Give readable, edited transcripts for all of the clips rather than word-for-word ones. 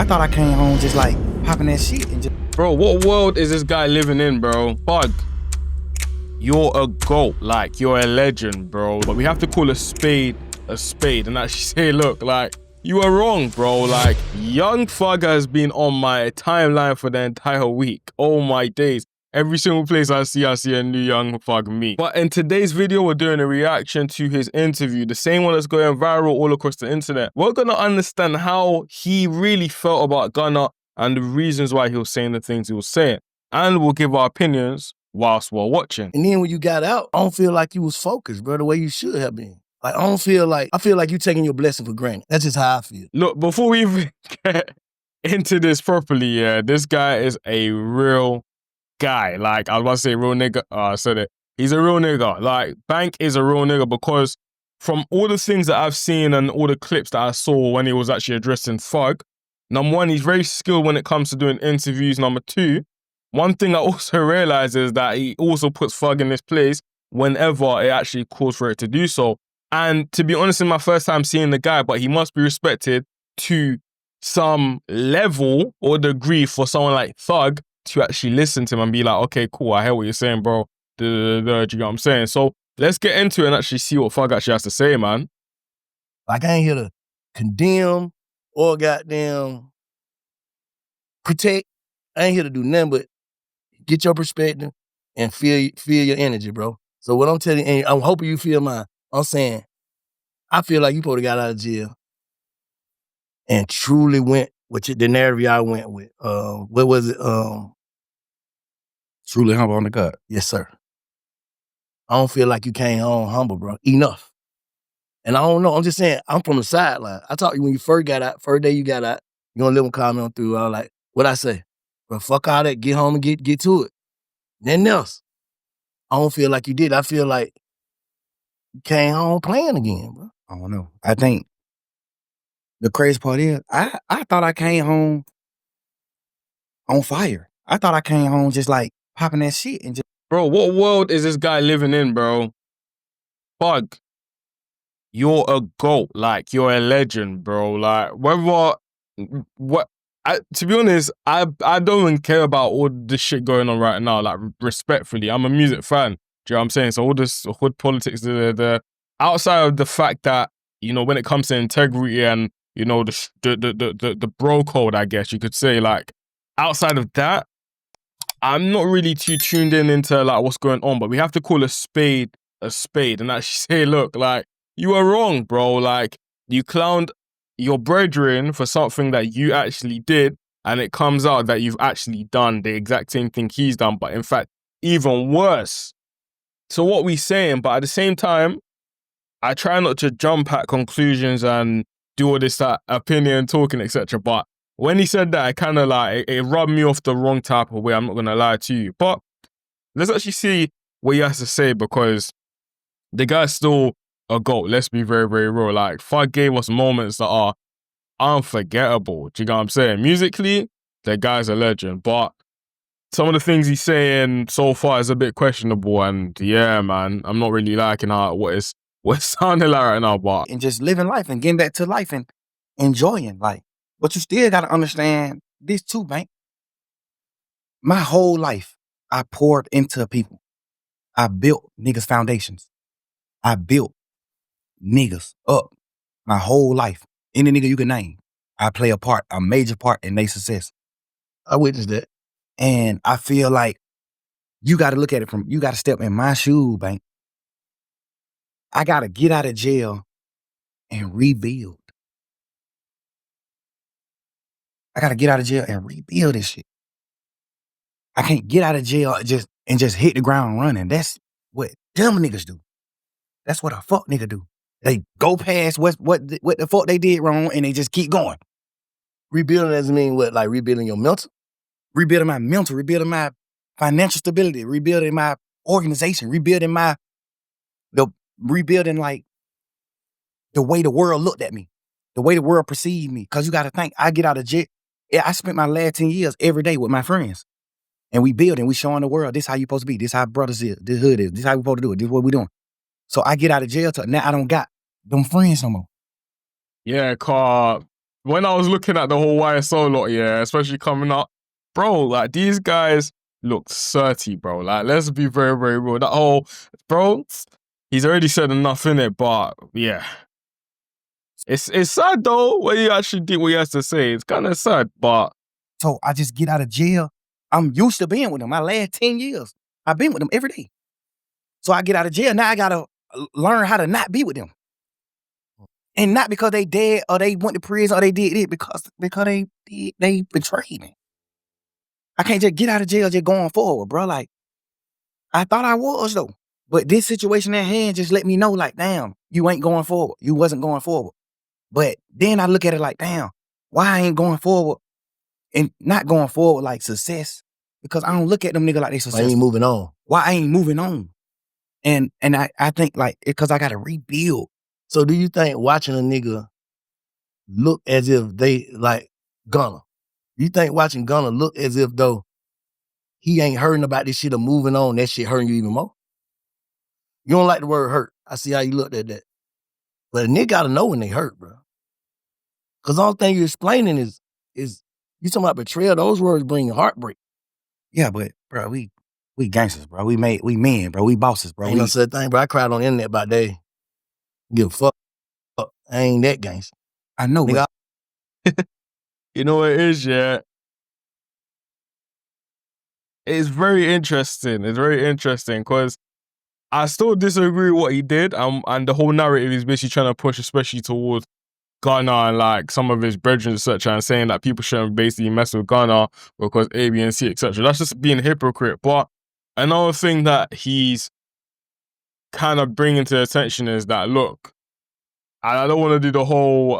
I thought I came home just like popping that shit and just... Bro, what world is this guy living in, bro? Bug, you're a GOAT, like, you're a legend, bro. But we have to call a spade, and actually say, look, like, you are wrong, bro. Like, Young Thug has been on my timeline for the entire week. Oh my days. Every single place I see a new Young Thug me. But in today's video, we're doing a reaction to his interview, the same one that's going viral all across the internet. We're gonna understand how he really felt about Gunna and the reasons why he was saying the things he was saying. And we'll give our opinions whilst we're watching. And then when you got out, I don't feel like you was focused, bro, the way you should have been. Like, I feel like you taking your blessing for granted. That's just how I feel. Look, before we even get into this properly, yeah, this guy is a real guy. Like, I was about to say real nigga. I said it. He's a real nigga. Like, Bank is a real nigga because from all the things that I've seen and all the clips that I saw when he was actually addressing Thug, number one, he's very skilled when it comes to doing interviews. Number two, one thing I also realize is that he also puts Thug in this place whenever it actually calls for it to do so. And to be honest, it's my first time seeing the guy, but he must be respected to some level or degree for someone like Thug to actually listen to him and be like, okay, cool, I hear what you're saying, bro. Do you know what I'm saying? So let's get into it and actually see what Thug actually has to say, man. Like, I ain't here to condemn or goddamn protect. I ain't here to do nothing but get your perspective and feel your energy, bro. So what I'm telling you, and I'm hoping you feel mine, I'm saying, I feel like you probably got out of jail and truly went with the narrative y'all went with. What was it? Truly humble on the gut. Yes, sir. I don't feel like you came home humble, bro. Enough. And I don't know. I'm just saying, I'm from the sideline. I talked to you when you first got out, first day you got out, you gonna live a comment on through. I was like, what I say? But fuck all that, get home and get to it. Nothing else. I don't feel like you did. I feel like you came home playing again, bro. I don't know. I think the crazy part is I thought I came home on fire. I thought I came home just like popping that shit and just... Bro, what world is this guy living in, bro? Bug, you're a GOAT, like, you're a legend, bro. Like, to be honest, I don't even care about all this shit going on right now, like, respectfully. I'm a music fan, do you know what I'm saying? So all this hood politics, outside of the fact that, you know, when it comes to integrity and, you know, the bro code, I guess you could say, like, outside of that, I'm not really too tuned into like what's going on, but we have to call a spade and actually say, look, like, you are wrong, bro. Like, you clowned your brethren for something that you actually did, and it comes out that you've actually done the exact same thing he's done, but in fact, even worse. So what we saying, but at the same time, I try not to jump at conclusions and do all this opinion talking, etc. But when he said that, I kind of like, it rubbed me off the wrong type of way, I'm not going to lie to you. But let's actually see what he has to say, because the guy's still a GOAT. Let's be very, very real. Like, Thug gave us moments that are unforgettable. Do you know what I'm saying? Musically, the guy's a legend. But some of the things he's saying so far is a bit questionable. And yeah, man, I'm not really liking what it's sounding like right now. But and just living life and getting back to life and enjoying life. But you still got to understand this too, Bank. My whole life, I poured into people. I built niggas' foundations. I built niggas up my whole life. Any nigga you can name, I play a major part in their success. I witnessed that. And I feel like you got to look at it you got to step in my shoe, Bank. I got to get out of jail and rebuild. I got to get out of jail and rebuild this shit. I can't get out of jail and just hit the ground running. That's what dumb niggas do. That's what a fuck nigga do. They go past what the fuck they did wrong and they just keep going. Rebuilding doesn't mean what? Like rebuilding your mental? Rebuilding my mental, rebuilding my financial stability, rebuilding my organization, rebuilding like the way the world looked at me, the way the world perceived me. Cause you gotta think, I get out of jail. Yeah, I spent my last 10 years every day with my friends. And we building, we showing the world, this how you supposed to be, this how brothers is, this hood is, this how we supposed to do it, this what we doing. So I get out of jail, now I don't got them friends no more. yeah, car, when I was looking at the whole YSO lot, yeah, especially coming up, bro, like these guys look 30, bro. Like, let's be very, very real. That whole, bro, he's already said enough in it, but yeah. It's sad though when you actually did what he has to say. It's kind of sad, but So I just get out of jail. I'm used to being with them. My last 10 years, I've been with them every day. So I get out of jail. Now I gotta learn how to not be with them. And not because they dead or they went to prison or they did it, because they betrayed me. I can't just get out of jail just going forward, bro. Like, I thought I was though. But this situation at hand just let me know, like, damn, you ain't going forward. You wasn't going forward. But then I look at it like, damn, why I ain't going forward and not going forward like success? Because I don't look at them niggas like they I successful. ain't moving on. Why I ain't moving on? And I think like, because I got to rebuild. So do you think watching a nigga look as if they like Gunna? You think watching Gunna look as if though he ain't hurting about this shit or moving on, that shit hurting you even more? You don't like the word hurt. I see how you looked at that. But a nigga gotta know when they hurt, bro. Cause the only thing you're explaining is you talking about betrayal. Those words bring heartbreak. Yeah, but bro, we gangsters, bro. We men, bro. We bosses, bro. Ain't no such thing, bro. I cried on the internet about that. Give a fuck. I ain't that gangster. I know, Nigga, you know what it is, yeah. It's very interesting. It's very interesting because I still disagree with what he did, and the whole narrative is basically trying to push, especially towards Ghana and like some of his brethren, etc., and saying that people shouldn't basically mess with Ghana because A, B, and C, etc. That's just being a hypocrite. But another thing that he's kind of bringing to attention is that, look, I don't want to do the whole,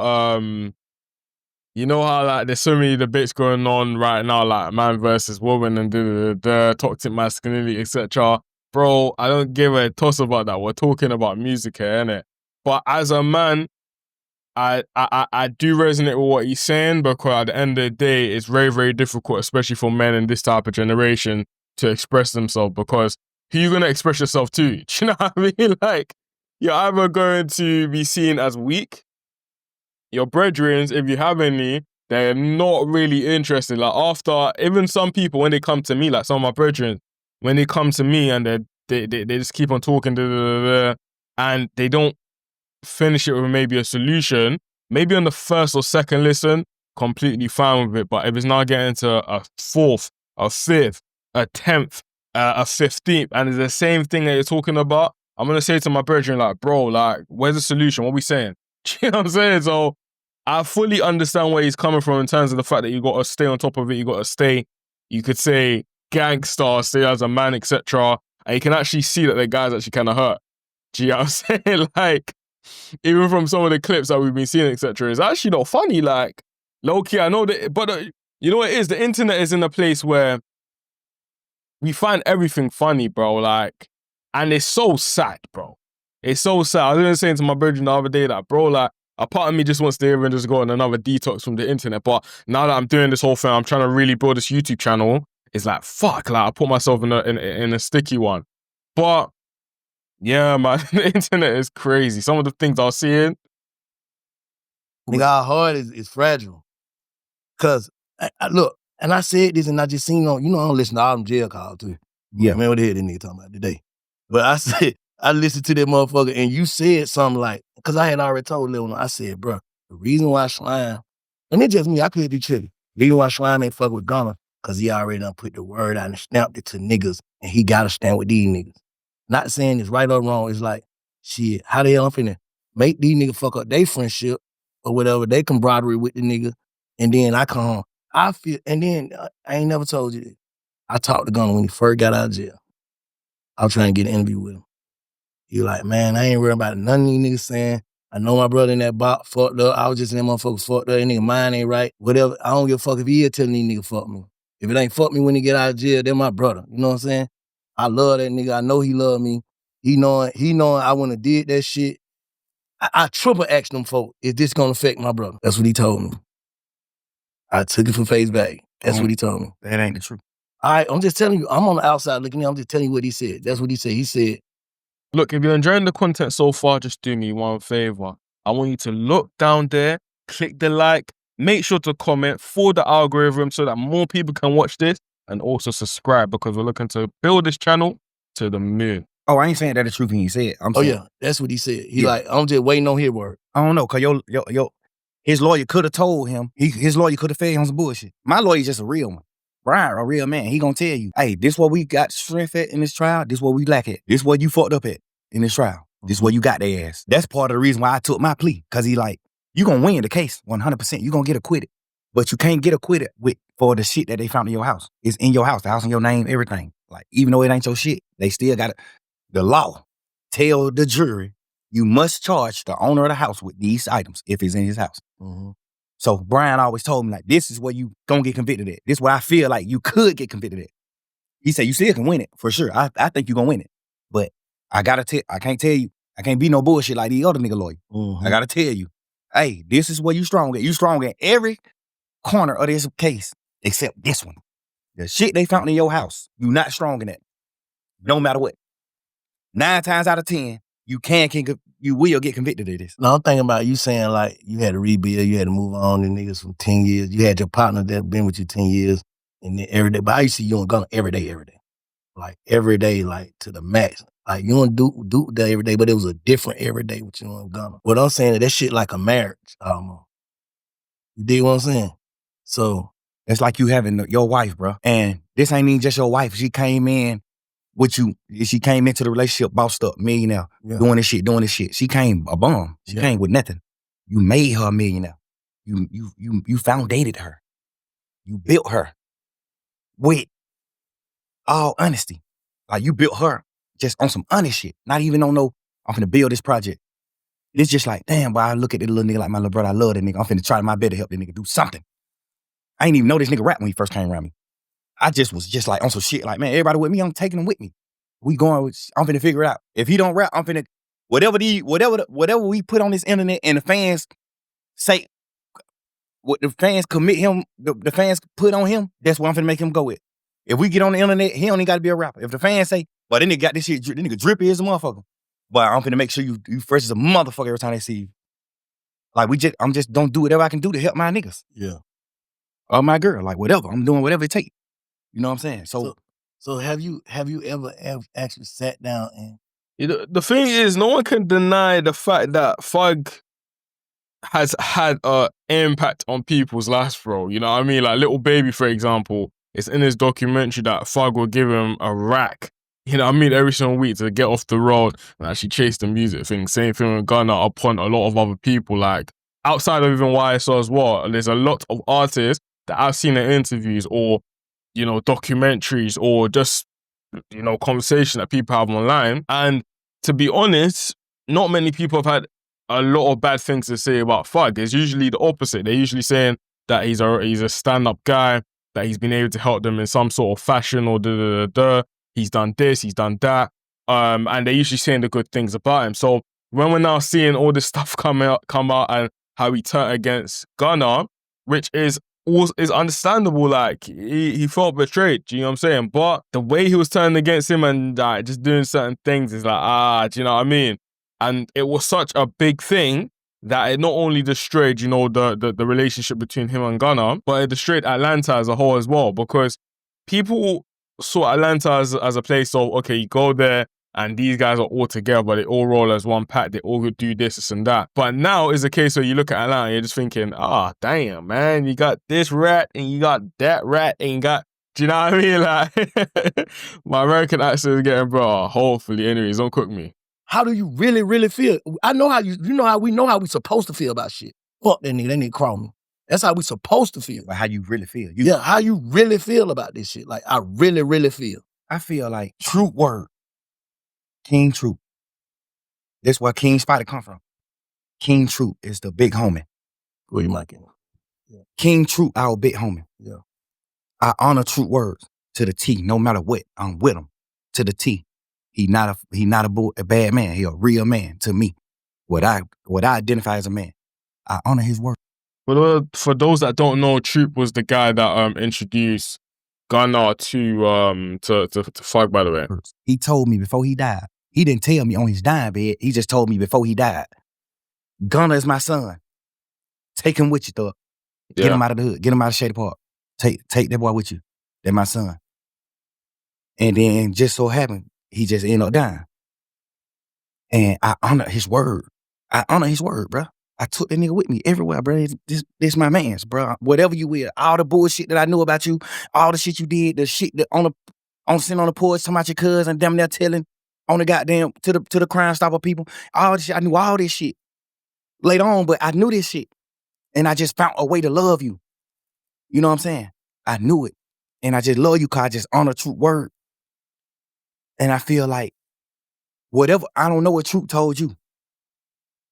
you know how like there's so many debates going on right now, like man versus woman and the toxic masculinity, etc. Bro, I don't give a toss about that. We're talking about music here, innit? But as a man, I do resonate with what he's saying, because at the end of the day, it's very, very difficult, especially for men in this type of generation, to express themselves, because who you gonna express yourself to? Do you know what I mean? Like, you're either going to be seen as weak. Your brethren, if you have any, they're not really interested. Like, after, even some people, when they come to me, like some of my brethren, when they come to me and they just keep on talking, and they don't finish it with maybe a solution, maybe on the first or second listen, completely fine with it. But if it's now getting to a fourth, a fifth, a 10th, a 15th, and it's the same thing that you're talking about, I'm going to say to my brethren, like, bro, like, where's the solution? What are we saying? You know what I'm saying? So I fully understand where he's coming from in terms of the fact that you got to stay on top of it. You got to stay, you could say, gangster, stay as a man, etc. And you can actually see that the guy's actually kind of hurt. Do you know what I'm saying? Like, even from some of the clips that we've been seeing, etc., it's actually not funny. Like, low-key, I know that, but you know what it is? The internet is in a place where we find everything funny, bro. Like, and it's so sad, bro. It's so sad. I was even saying to my brother the other day that, bro, like, a part of me just wants to hear and just go on another detox from the internet. But now that I'm doing this whole thing, I'm trying to really build this YouTube channel. It's like, fuck, like, I put myself in a sticky one. But yeah, man, the internet is crazy. Some of the things I was seeing. nigga, our heart is fragile. Cause look, and I said this, and I just seen on, you know, I don't listen to all them jail calls too. Yeah. Man, what the hell this nigga talking about today? But I said, I listened to that motherfucker, and you said something like, cause I had already told Lil, I said, bro, the reason why Slime, and it's just me, I could be chilly. The reason why Slime ain't fuck with Gunna, cause he already done put the word out and stamped it to niggas, and he gotta stand with these niggas. Not saying it's right or wrong, it's like, shit, how the hell I'm finna make these niggas fuck up their friendship or whatever, they camaraderie with the nigga, and then I come home. I feel, and then I ain't never told you this. I talked to Gunna when he first got out of jail. I was trying to get an interview with him. He like, man, I ain't worried about none of these niggas saying, I know my brother in that box fucked up. I was just in that motherfucker fucked up. That nigga mind ain't right. Whatever. I don't give a fuck if he is telling these niggas fuck me. If it ain't fuck me when he get out of jail, they're my brother. You know what I'm saying? I love that nigga. I know he love me. He knowing I wouldn't have did that shit. I triple asked him, folks, is this gonna affect my brother? That's what he told me. I took it for face value. That's what he told me. That ain't the truth. All right, I'm just telling you, I'm on the outside looking in. I'm just telling you what he said. That's what he said. He said, Look, if you're enjoying the content so far, just do me one favor. I want you to look down there, click the like, make sure to comment for the algorithm so that more people can watch this, and also subscribe because we're looking to build this channel to the moon. Oh, I ain't saying that the truth when he said. I'm saying, yeah, that's what he said. He like, I'm just waiting on his word. I don't know, cause his lawyer could have told him. His lawyer could have fed him some bullshit. My lawyer's just a real one. Brian, a real man. He gonna tell you, hey, this what we got strength at in this trial. This what we lack at. This what you fucked up at in this trial. This what you got their ass. That's part of the reason why I took my plea. Cause he like, you gonna win the case 100%. You gonna get acquitted. But you can't get acquitted for the shit that they found in your house. It's in your house, the house in your name, everything. Like, even though it ain't your shit, they still got it. The law tell the jury, you must charge the owner of the house with these items if it's in his house. Mm-hmm. So Brian always told me, like, this is where you gonna get convicted at. This is where I feel like you could get convicted at. He said, you still can win it, for sure. I think you gonna win it. But I can't tell you, I can't be no bullshit like these other nigga lawyers. Mm-hmm. I gotta tell you, hey, this is where you strong at. You strong at every corner of this case, except this one. The shit they found in your house, you not strong in that. No matter what. 9 times out of 10, you will get convicted of this. No, I'm thinking about you saying like you had to rebuild, you had to move on, and niggas from 10 years. You had your partner that been with you 10 years, and then every day. But I used to see you on Gunna every day. Like every day, like to the max. Like you don't do that every day, but it was a different every day with you on Gunna. What I'm saying is that shit like a marriage almost. You dig what I'm saying? So it's like you having your wife, bro. And this ain't even just your wife. She came in with you. She came into the relationship bossed up, millionaire, doing this shit. She came a bum. She came with nothing. You made her a millionaire. You foundated her. You built her with all honesty. Like you built her just on some honest shit. Not even on no, I'm finna build this project. It's just like, damn, boy, I look at this little nigga like my little brother. I love that nigga. I'm finna try my best to help that nigga do something. I ain't even know this nigga rap when he first came around me. I just was just like on some shit like, man, everybody with me, I'm taking them with me. I'm finna figure it out. If he don't rap, I'm finna, whatever we put on this internet and the fans say, what the fans commit him, the fans put on him, that's what I'm finna make him go with. If we get on the internet, he don't even gotta be a rapper. If the fans say, well, then nigga got this shit, this nigga drippy as a motherfucker. But I'm finna make sure you fresh as a motherfucker every time they see you. Like I'm just don't do whatever I can do to help my niggas. Yeah. Or my girl, like whatever. I'm doing whatever it takes. You know what I'm saying? So have you ever actually sat down and the thing is, no one can deny the fact that Thug has had an impact on people's lives, bro. You know what I mean? Like Little Baby, for example, it's in his documentary that Thug will give him a rack, you know what I mean, every single week to get off the road and actually chase the music thing. Same thing with Gunna upon a lot of other people, like outside of even YSL as well. There's a lot of artists that I've seen in interviews or, you know, documentaries or just, you know, conversation that people have online. And to be honest, not many people have had a lot of bad things to say about Thug. It's usually the opposite. They're usually saying that he's a stand-up guy, that he's been able to help them in some sort of fashion or he's done this, he's done that. And they're usually saying the good things about him. So when we're now seeing all this stuff come out and how he turned against Gunna, which is understandable, like he felt betrayed, do you know what I'm saying? But the way he was turning against him and just doing certain things is like, do you know what I mean? And it was such a big thing that it not only destroyed, you know, the relationship between him and Gunna, but it destroyed Atlanta as a whole as well, because people saw Atlanta as a place of, okay, you go there and these guys are all together, but they all roll as one pack, they all do this and that. But now is a case where you look at Atlanta and you're just thinking, damn, man, you got this rat and you got that rat and you got, do you know what I mean? Like, my American accent is getting, bro, hopefully, anyways, don't cook me. How do you really, really feel? I know how you know how we supposed to feel about shit. Fuck that nigga, they need to crawl me. That's how we supposed to feel. But how you really feel. How you really feel about this shit. Like, I really, really feel. I feel like true word. King Troop. That's where King Spider come from. King Troop is the big homie. Where you might get? Yeah. King Troop, our big homie. Yeah. I honor true words to the T. No matter what, I'm with him to the T. He not a bad man. He a real man to me. What I identify as a man. I honor his word. Well, for those that don't know, Troop was the guy that introduced Gunna to Thug, by the way. He told me before he died. He didn't tell me on his dying bed. He just told me before he died. Gunna is my son. Take him with you, Thug. Get Yeah. him out of the hood. Get him out of Shady Park. Take that boy with you. That's my son. And then just so happened, he just ended up dying. And I honor his word. Bro. I took that nigga with me everywhere, bro. This my man's, bro. Whatever you will, all the bullshit that I knew about you, all the shit you did, the shit that sitting on the porch talking about your cousin, damn near telling on the goddamn to the Crime Stopper people, all this shit. I knew all this shit later on, but I knew this shit, and I just found a way to love you. You know what I'm saying? I knew it, and I just love you because I just honor true word, and I feel like whatever, I don't know what Truth told you,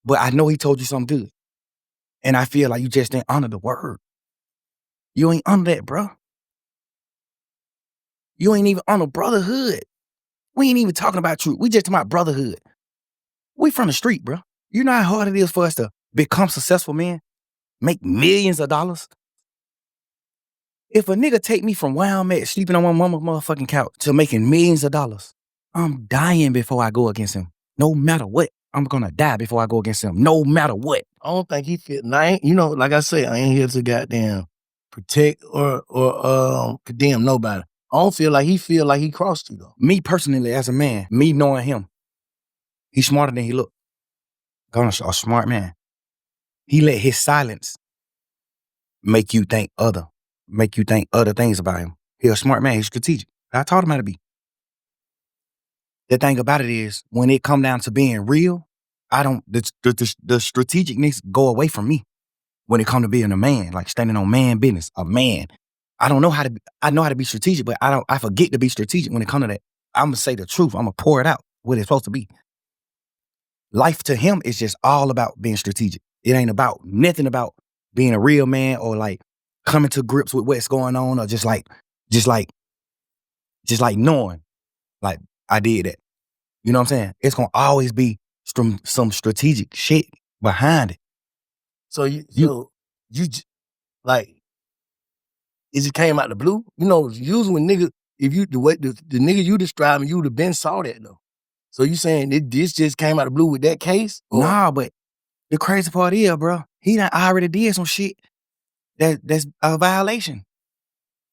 but I know he told you something good. And I feel like you just didn't honor the word. You ain't honor that, bro. You ain't even honor brotherhood. We ain't even talking about truth. We just talking about brotherhood. We from the street, bro. You know how hard it is for us to become successful, man? Make millions of dollars? If a nigga take me from where I'm at, sleeping on my mama's motherfucking couch, to making millions of dollars, I'm dying before I go against him. No matter what, I'm gonna die before I go against him. No matter what. I don't think he feel. Now, you know, like I say, I ain't here to goddamn protect or condemn nobody. I don't feel like he crossed you though. Me personally, as a man, me knowing him, he's smarter than he look. A smart man. He let his silence make you think other things about him. He's a smart man. He's strategic. I taught him how to be. The thing about it is, when it come down to being real, the strategicness go away from me when it come to being a man, like standing on man business, a man. I know how to be strategic, but I forget to be strategic when it come to that. I'm gonna say the truth. I'm gonna pour it out what it's supposed to be. Life to him is just all about being strategic. It ain't about nothing about being a real man or like coming to grips with what's going on or just like knowing like I did that. You know what I'm saying? It's gonna always be some strategic shit behind it. So like, it just came out the blue? You know, usually when niggas, if you, the nigga you describing, you would have been saw that though. So you saying this just came out of the blue with that case? Or? Nah, but the crazy part is, bro, he done already did some shit that's a violation.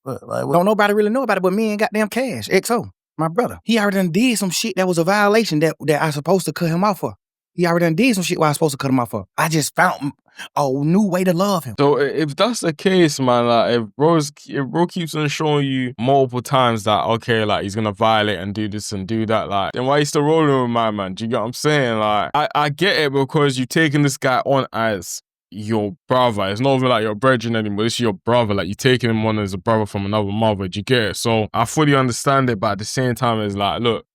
Like, what? Don't nobody really know about it but me and goddamn Cash, XO, my brother. He already done did some shit that was a violation that I supposed to cut him off for. He already done did some shit where I was supposed to cut him off for. I just found a new way to love him. So if that's the case, man, like if bro keeps on showing you multiple times that, okay, like he's gonna violate and do this and do that, like, then why you still rolling with my man? Do you get what I'm saying? Like, I get it because you're taking this guy on as your brother. It's not even like your brethren anymore. It's your brother. Like, you're taking him on as a brother from another mother. Do you get it? So I fully understand it, but at the same time, it's like, look,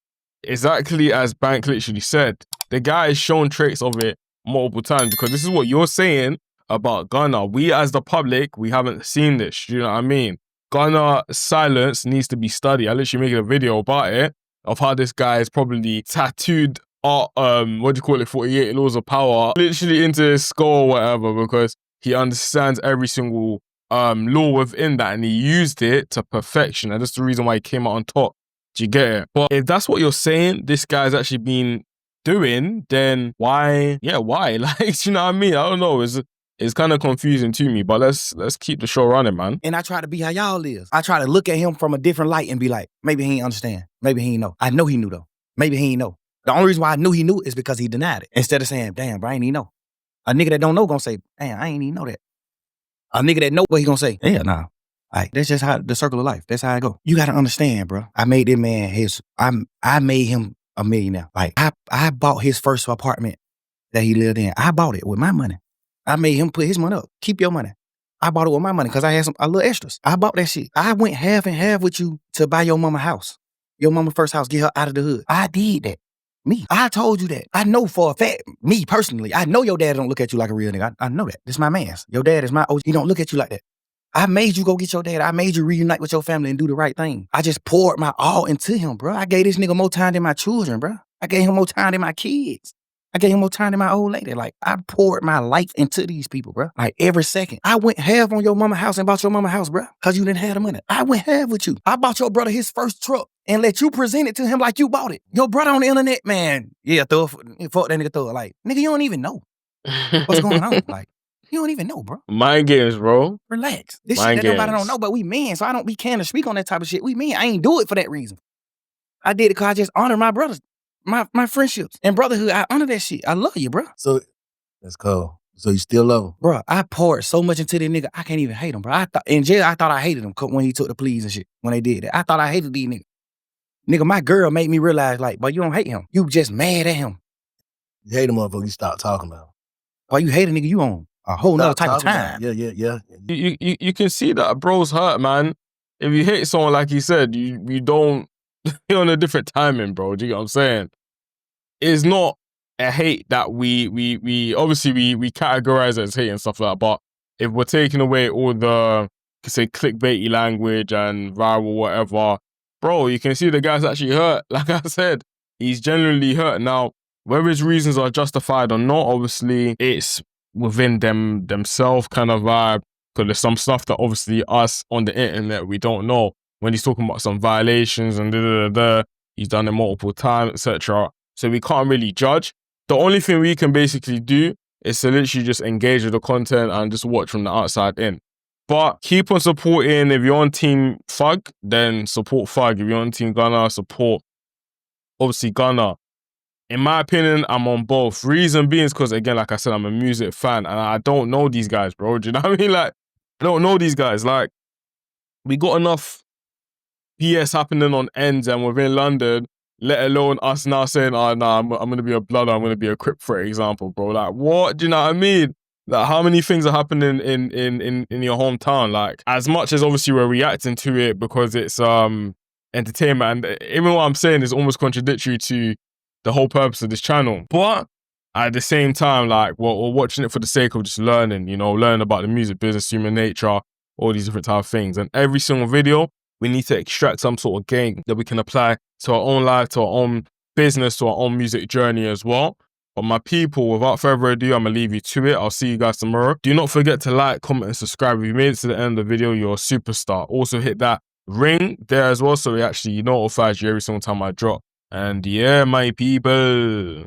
exactly as Bank literally said, the guy has shown traits of it multiple times, because this is what you're saying about Gunna. We as the public, we haven't seen this. You know what I mean? Gunna's silence needs to be studied. I literally making a video about it, of how this guy is probably tattooed 48 laws of power literally into his skull or whatever, because he understands every single law within that, and he used it to perfection, and that's the reason why he came out on top. Do you get it? But if that's what you're saying, this guy's actually been doing, then why? Yeah, why? Like, you know what I mean? I don't know. It's kind of confusing to me, but let's keep the show running, man. And I try to be how y'all is. I try to look at him from a different light and be like, maybe he ain't understand. Maybe he ain't know. I know he knew though. Maybe he ain't know. The only reason why I knew he knew is because he denied it. Instead of saying, damn, bro, I ain't even know. A nigga that don't know gonna say, damn, I ain't even know that. A nigga that know what he gonna say, yeah, nah. Like, that's just how the circle of life. That's how I go. You gotta understand, bro. I made this man I made him a millionaire. Like, I bought his first apartment that he lived in. I bought it with my money. I made him put his money up. Keep your money. I bought it with my money because I had a little extras. I bought that shit. I went half and half with you to buy your mama house. Your mama first house, get her out of the hood. I did that. Me. I told you that. I know for a fact, me personally, I know your dad don't look at you like a real nigga. I know that. This my man's. Your dad is my OG. He don't look at you like that. I made you go get your dad. I made you reunite with your family and do the right thing. I just poured my all into him, bro. I gave this nigga more time than my children, bro. I gave him more time than my kids. I gave him more time than my old lady. Like, I poured my life into these people, bro. Like, every second. I went half on your mama house and bought your mama house, bro, because you didn't have the money. I went half with you. I bought your brother his first truck and let you present it to him like you bought it. Your brother on the internet, man. Yeah, fuck that nigga, throw it. Like, nigga, you don't even know what's going on. Like, You don't even know, bro. Mind games, bro. Relax. This Mind shit that nobody games. don't know, but we men, so I don't be caring to speak on that type of shit. We men. I ain't do it for that reason. I did it because I just honor my brothers, my friendships and brotherhood. I honor that shit. I love you, bro. So that's cool. So you still love him? Bro, I poured so much into this nigga, I can't even hate him, bro. I thought in jail, I thought I hated him when he took the pleas and shit. When they did that, I thought I hated these niggas. Nigga, my girl made me realize, like, but you don't hate him. You just mad at him. You hate him, motherfucker. You stop talking about him. Why you hate a nigga? You on a whole nother type of time. Yeah. You can see that bro's hurt, man. If you hate someone, like he said, you don't, you're on a different timing, bro. Do you get what I'm saying? It's not a hate that we obviously we categorize it as hate and stuff like that, but if we're taking away all the, say, clickbaity language and viral whatever, bro, you can see the guy's actually hurt. Like I said, he's genuinely hurt. Now, whether his reasons are justified or not, obviously, it's within themselves kind of vibe, because there's some stuff that obviously us on the internet, we don't know. When he's talking about some violations and he's done it multiple times, etc. So we can't really judge. The only thing we can basically do is to literally just engage with the content and just watch from the outside in. But keep on supporting. If you're on Team Thug, then support Thug. If you're on Team Gunna, support, obviously, Gunna. In my opinion, I'm on both. Reason being is because, again, like I said, I'm a music fan and I don't know these guys, bro. Do you know what I mean? Like, I don't know these guys. Like, we got enough BS happening on ends and within London, let alone us now saying, oh, nah, I'm going to be a Blood, I'm going to be a Crip, for example, bro. Like, what? Do you know what I mean? Like, how many things are happening in your hometown? Like, as much as obviously we're reacting to it because it's entertainment, and even what I'm saying is almost contradictory to the whole purpose of this channel. But at the same time, like, we're watching it for the sake of just learning, you know, learning about the music business, human nature, all these different type of things. And every single video, we need to extract some sort of gain that we can apply to our own life, to our own business, to our own music journey as well. But my people, without further ado, I'm going to leave you to it. I'll see you guys tomorrow. Do not forget to like, comment, and subscribe. If you made it to the end of the video, you're a superstar. Also hit that ring there as well, so it actually notifies you every single time I drop. And yeah, my people.